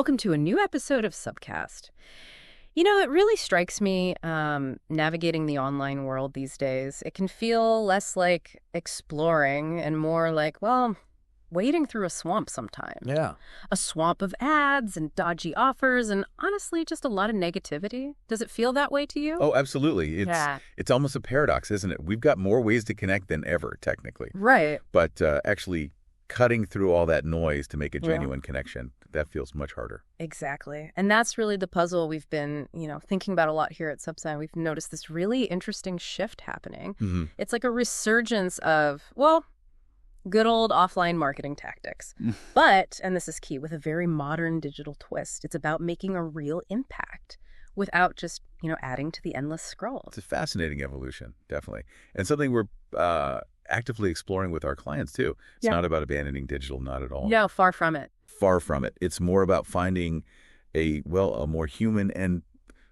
Welcome to a new episode of Subcast. You know, it really strikes me navigating the online world these days. It can feel less like exploring and more like, well, wading through a swamp sometimes. Yeah. A swamp of ads and dodgy offers and honestly just a lot of negativity. Does it feel that way to you? Oh, absolutely. Yeah. It's almost a paradox, isn't it? We've got more ways to connect than ever, technically. Right. But actually cutting through all that noise to make a genuine connection, that feels much harder. Exactly. And that's really the puzzle we've been, thinking about a lot here at Subsign. We've noticed this really interesting shift happening. Mm-hmm. It's like a resurgence of, well, good old offline marketing tactics. But, and this is key, with a very modern digital twist. It's about making a real impact without just, adding to the endless scroll. It's a fascinating evolution, definitely. And something we're actively exploring with our clients, too. It's not about abandoning digital, not at all. No, far from it. Far from it. It's more about finding a more human and,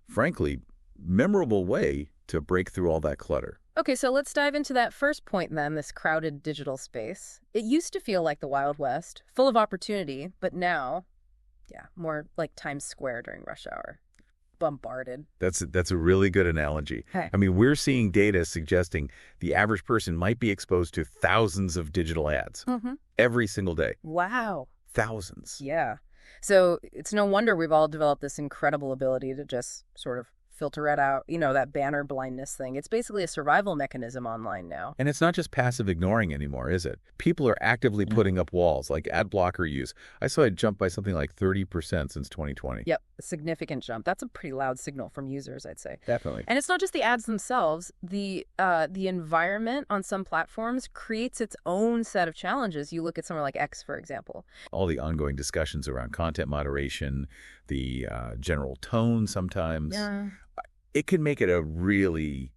frankly, memorable way to break through all that clutter. Okay, so let's dive into that first point then, this crowded digital space. It used to feel like the Wild West, full of opportunity, but now, more like Times Square during rush hour. Bombarded. That's a really good analogy. Hey. I mean, we're seeing data suggesting the average person might be exposed to thousands of digital ads every single day. Wow. Thousands. Yeah. So it's no wonder we've all developed this incredible ability to just sort of filter it out, that banner blindness thing. It's basically a survival mechanism online now. And it's not just passive ignoring anymore, is it? People are actively putting up walls, like ad blocker use. I saw it jump by something like 30% since 2020. Yep, a significant jump. That's a pretty loud signal from users, I'd say. Definitely. And it's not just the ads themselves. The environment on some platforms creates its own set of challenges. You look at somewhere like X, for example. All the ongoing discussions around content moderation, the general tone sometimes. Yeah. It can make it a really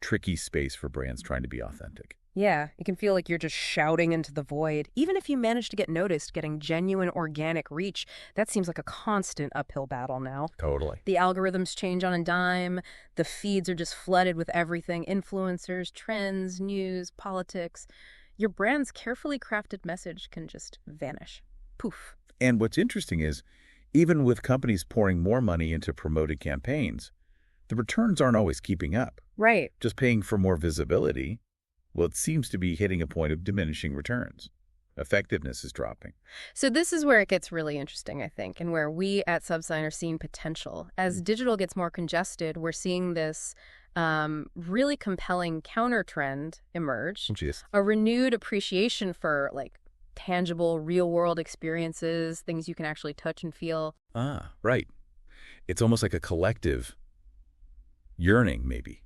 tricky space for brands trying to be authentic. Yeah, it can feel like you're just shouting into the void. Even if you manage to get noticed, getting genuine organic reach, that seems like a constant uphill battle now. Totally. The algorithms change on a dime. The feeds are just flooded with everything. Influencers, trends, news, politics. Your brand's carefully crafted message can just vanish. Poof. And what's interesting is, even with companies pouring more money into promoted campaigns, the returns aren't always keeping up. Right. Just paying for more visibility, well, it seems to be hitting a point of diminishing returns. Effectiveness is dropping. So this is where it gets really interesting, I think, and where we at Subsign are seeing potential. As digital gets more congested, we're seeing this really compelling counter trend emerge. Jeez. A renewed appreciation for, tangible, real-world experiences, things you can actually touch and feel. Ah, right. It's almost like a collective yearning, maybe,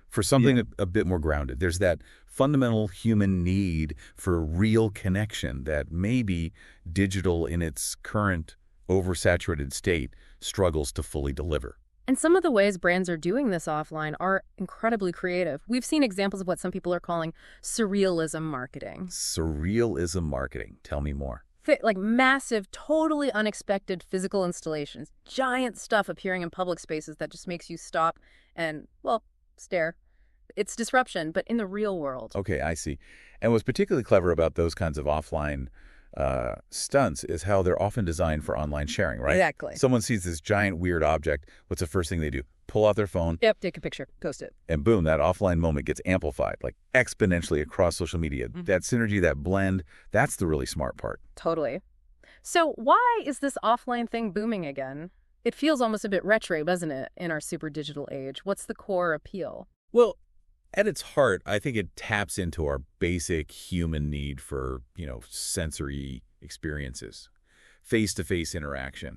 for something a bit more grounded. There's that fundamental human need for real connection that maybe digital in its current oversaturated state struggles to fully deliver. And some of the ways brands are doing this offline are incredibly creative. We've seen examples of what some people are calling surrealism marketing. Surrealism marketing. Tell me more. Like massive, totally unexpected physical installations, giant stuff appearing in public spaces that just makes you stop and, stare. It's disruption, but in the real world. Okay, I see. And what's particularly clever about those kinds of offline stunts is how they're often designed for online sharing, right? Exactly. Someone sees this giant weird object. What's the first thing they do? Pull out their phone. Yep, take a picture, post it. And boom, that offline moment gets amplified, like exponentially across social media. That synergy, that blend, that's the really smart part. Totally. So why is this offline thing booming again? It feels almost a bit retro, doesn't it, in our super digital age? What's the core appeal? Well, at its heart, I think it taps into our basic human need for, sensory experiences, face-to-face interaction.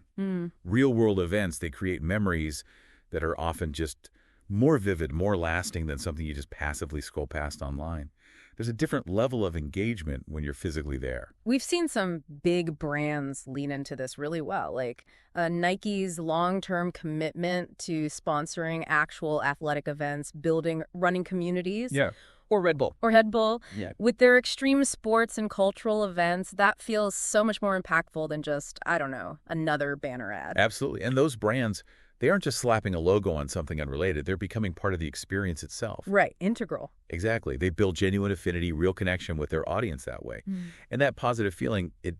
Real-world events, they create memories that are often just more vivid, more lasting than something you just passively scroll past online. There's a different level of engagement when you're physically there. We've seen some big brands lean into this really well, like Nike's long-term commitment to sponsoring actual athletic events, building running communities. Yeah. Or Red Bull. Or Red Bull. Yeah. With their extreme sports and cultural events, that feels so much more impactful than just, another banner ad. Absolutely. And those brands, they aren't just slapping a logo on something unrelated. They're becoming part of the experience itself. Right. Integral. Exactly. They build genuine affinity, real connection with their audience that way. And that positive feeling, it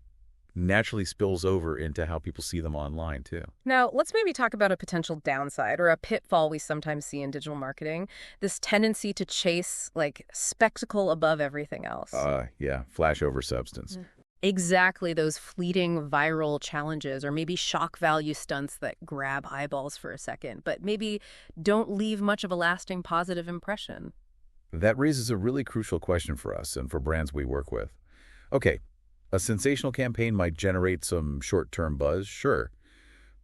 naturally spills over into how people see them online, too. Now, let's maybe talk about a potential downside or a pitfall we sometimes see in digital marketing, this tendency to chase, like, spectacle above everything else. Yeah, flash over substance. Exactly, those fleeting viral challenges or maybe shock value stunts that grab eyeballs for a second, but maybe don't leave much of a lasting positive impression. That raises a really crucial question for us and for brands we work with. Okay, a sensational campaign might generate some short-term buzz, sure,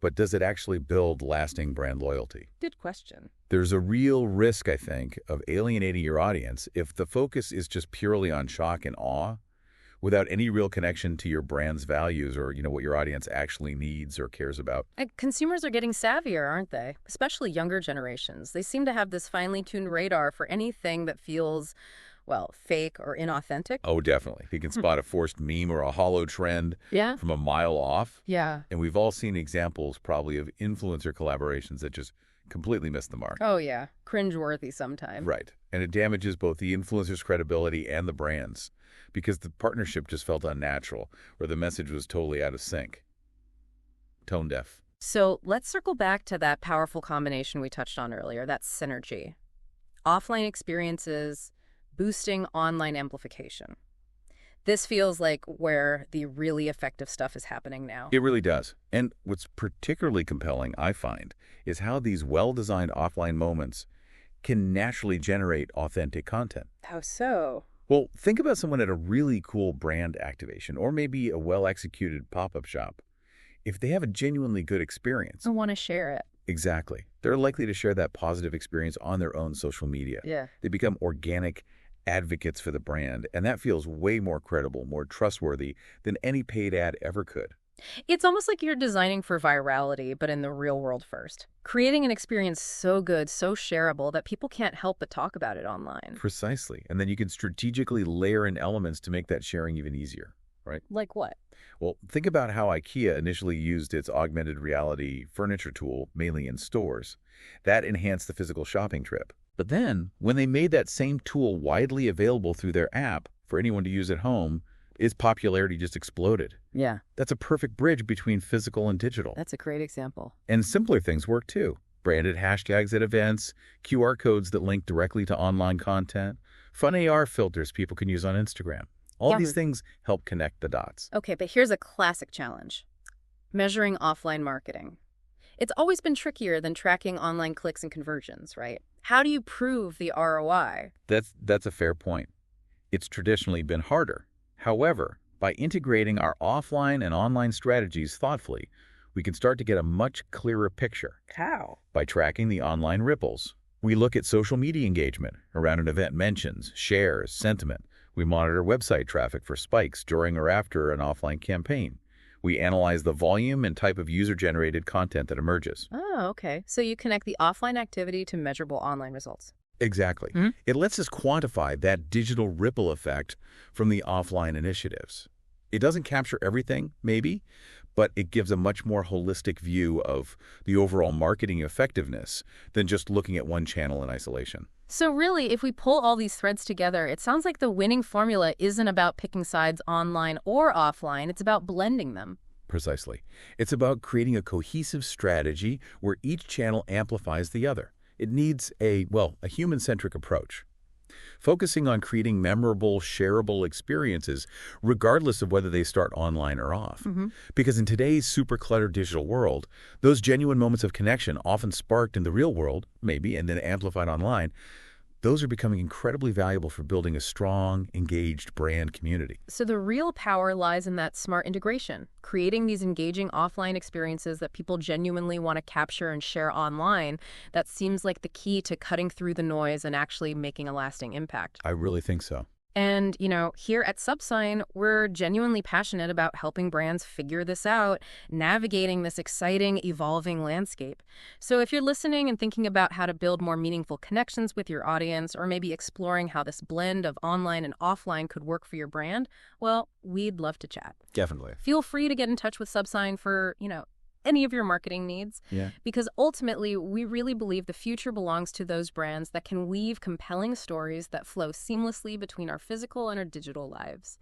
but does it actually build lasting brand loyalty? Good question. There's a real risk, I think, of alienating your audience if the focus is just purely on shock and awe, without any real connection to your brand's values or, what your audience actually needs or cares about. And consumers are getting savvier, aren't they? Especially younger generations. They seem to have this finely tuned radar for anything that feels, well, fake or inauthentic. Oh, definitely. You can spot a forced meme or a hollow trend from a mile off. Yeah. And we've all seen examples probably of influencer collaborations that just completely miss the mark. Oh, yeah. Cringeworthy sometimes. Right. And it damages both the influencer's credibility and the brand's, because the partnership just felt unnatural, or the message was totally out of sync. Tone deaf. So let's circle back to that powerful combination we touched on earlier, that synergy. Offline experiences, boosting online amplification. This feels like where the really effective stuff is happening now. It really does. And what's particularly compelling, I find, is how these well-designed offline moments can naturally generate authentic content. How so? Well, think about someone at a really cool brand activation, or maybe a well-executed pop-up shop. If they have a genuinely good experience... I want to share it. Exactly. They're likely to share that positive experience on their own social media. Yeah. They become organic advocates for the brand, and that feels way more credible, more trustworthy than any paid ad ever could. It's almost like you're designing for virality, but in the real world first. Creating an experience so good, so shareable, that people can't help but talk about it online. Precisely. And then you can strategically layer in elements to make that sharing even easier, right? Like what? Well, think about how IKEA initially used its augmented reality furniture tool, mainly in stores. That enhanced the physical shopping trip. But then, when they made that same tool widely available through their app for anyone to use at home, its popularity just exploded. Yeah. That's a perfect bridge between physical and digital. That's a great example. And simpler things work too. Branded hashtags at events, QR codes that link directly to online content, fun AR filters people can use on Instagram. All these things help connect the dots. Okay, but here's a classic challenge. Measuring offline marketing. It's always been trickier than tracking online clicks and conversions, right? How do you prove the ROI? That's a fair point. It's traditionally been harder. However, by integrating our offline and online strategies thoughtfully, we can start to get a much clearer picture. How? By tracking the online ripples. We look at social media engagement around an event mentions, shares, sentiment. We monitor website traffic for spikes during or after an offline campaign. We analyze the volume and type of user-generated content that emerges. Oh, okay. So you connect the offline activity to measurable online results. Exactly. It lets us quantify that digital ripple effect from the offline initiatives. It doesn't capture everything, maybe, but it gives a much more holistic view of the overall marketing effectiveness than just looking at one channel in isolation. So really, if we pull all these threads together, it sounds like the winning formula isn't about picking sides online or offline. It's about blending them. Precisely. It's about creating a cohesive strategy where each channel amplifies the other. It needs a human-centric approach, focusing on creating memorable, shareable experiences, regardless of whether they start online or off. Because in today's super cluttered digital world, those genuine moments of connection, often sparked in the real world, maybe, and then amplified online, those are becoming incredibly valuable for building a strong, engaged brand community. So the real power lies in that smart integration, creating these engaging offline experiences that people genuinely want to capture and share online. That seems like the key to cutting through the noise and actually making a lasting impact. I really think so. And, here at Subsign, we're genuinely passionate about helping brands figure this out, navigating this exciting, evolving landscape. So if you're listening and thinking about how to build more meaningful connections with your audience, or maybe exploring how this blend of online and offline could work for your brand, well, we'd love to chat. Definitely. Feel free to get in touch with Subsign for, any of your marketing needs. Yeah. Because ultimately, we really believe the future belongs to those brands that can weave compelling stories that flow seamlessly between our physical and our digital lives.